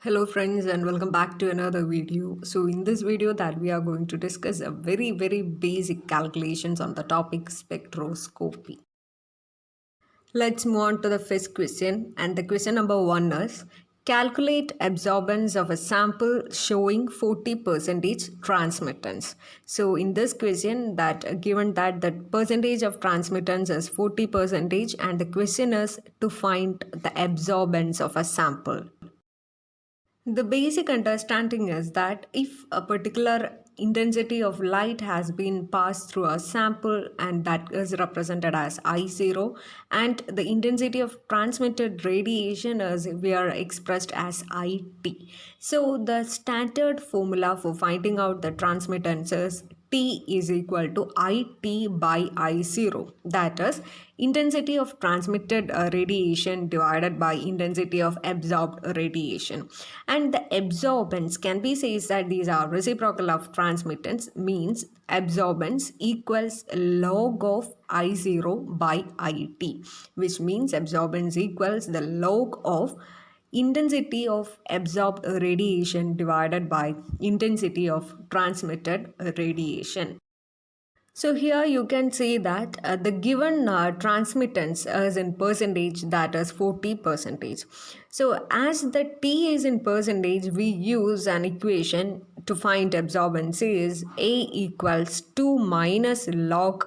Hello friends and welcome back to another video. So in this video that we are going to discuss a very basic calculations on the topic spectroscopy. Let's move on to the first question, and the question number 1 is calculate absorbance of a sample showing 40 percentage transmittance. So in this question that given that the percentage of transmittance is 40 percentage and the question is to find the absorbance of a sample. The basic understanding is that if a particular intensity of light has been passed through a sample and that is represented as I0, and the intensity of transmitted radiation is we are expressed as IT. So the standard formula for finding out the transmittance is T is equal to IT by I0. That is intensity of transmitted radiation divided by intensity of absorbed radiation. And the absorbance can be said that these are reciprocal of transmittance, means absorbance equals log of I0 by IT, which means absorbance equals the log of intensity of absorbed radiation divided by intensity of transmitted radiation. So here you can see that the given transmittance is in percentage, that is 40 percentage. So as the T is in percentage, we use an equation to find absorbance is A equals 2 minus log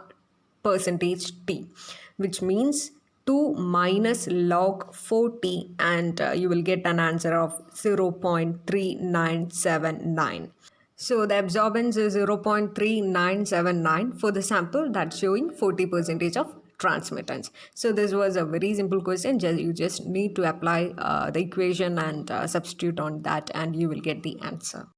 percentage T, which means 2 minus log 40, and you will get an answer of 0.3979. So the absorbance is 0.3979 for the sample that's showing 40 percentage of transmittance. So this was a very simple question. You just need to apply the equation and substitute on that and you will get the answer.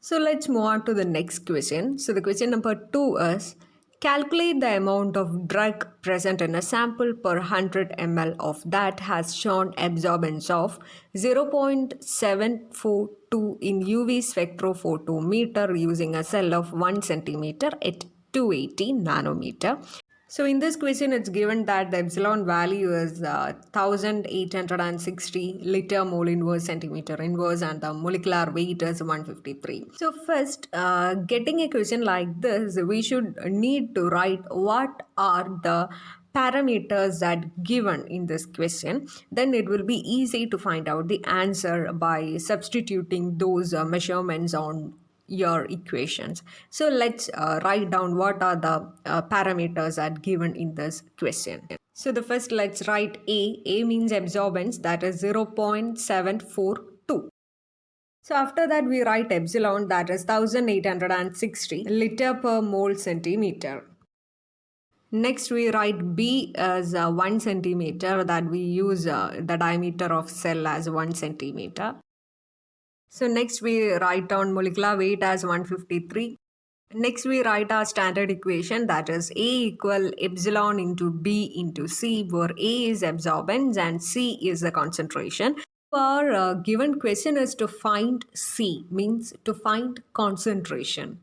So let's move on to the next question. So the question number 2 is calculate the amount of drug present in a sample per 100 ml of that has shown absorbance of 0.742 in UV spectrophotometer using a cell of 1 centimeter at 280 nanometer. So in this question, it's given that the epsilon value is 1860 liter mole inverse centimeter inverse and the molecular weight is 153. So first, getting a question like this, we should need to write what are the parameters that given in this question. Then it will be easy to find out the answer by substituting those measurements on your equations. So let's write down what are the parameters that given in this question. So the first, let's write A. A means absorbance, that is 0.742. So after that we write epsilon, that is 1860 liter per mole centimeter. Next we write B as 1 centimeter, that we use the diameter of cell as 1 centimeter. So next we write down molecular weight as 153. Next we write our standard equation, that is A equal epsilon into B into C, where A is absorbance and C is the concentration. Our given question is to find C, means to find concentration.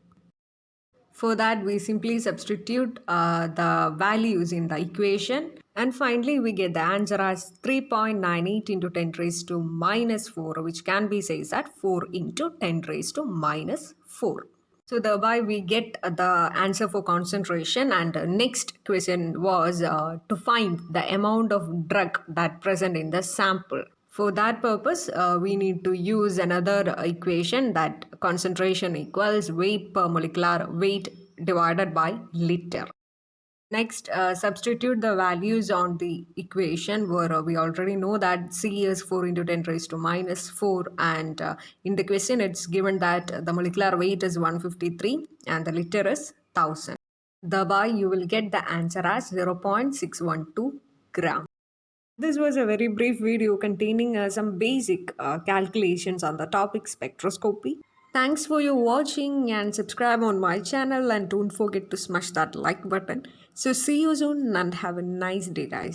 For that, we simply substitute the values in the equation. And finally, we get the answer as 3.98 into 10 raised to minus 4, which can be said as 4 into 10 raised to minus 4. So thereby we get the answer for concentration. And next question was to find the amount of drug that present in the sample. For that purpose, we need to use another equation, that concentration equals weight per molecular weight divided by liter. Next, substitute the values on the equation, where we already know that C is 4 into 10 raised to minus 4, and in the question it's given that the molecular weight is 153 and the liter is 1000. Thereby you will get the answer as 0.612 gram. This was a very brief video containing some basic calculations on the topic spectroscopy. Thanks for your watching and subscribe on my channel, and don't forget to smash that like button. So see you soon and have a nice day guys.